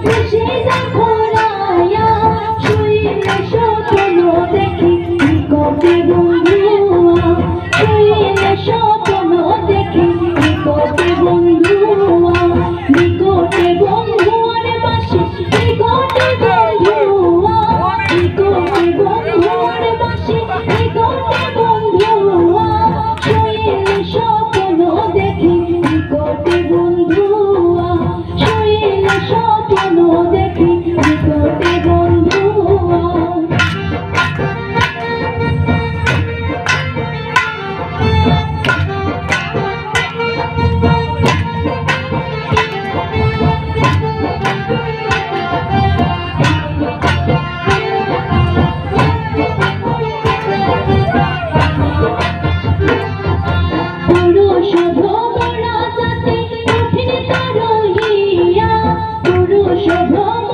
ভেসে যায় খোরায়া শুইলে স্বপ্ন দেখি নিকটে বন্ধুয়া শুইলে স্বপ্ন দেখি নিকটে বন্ধুয়া নিকটে বন্ধুয়ার পাশে নিকটে বন্ধুয়া নিকটে বন্ধুয়ার পাশে নিকটে বন্ধুয়া শুইলে স্বপ্ন দেখি নিকটে বন্ধুয়া শুইলে স্বপ্ন দেখি নিকটে বন্ধুয়া পুরুষ ভ্রমরা যাতে কঠিন তার হইয়া পুরুষ ভ্রম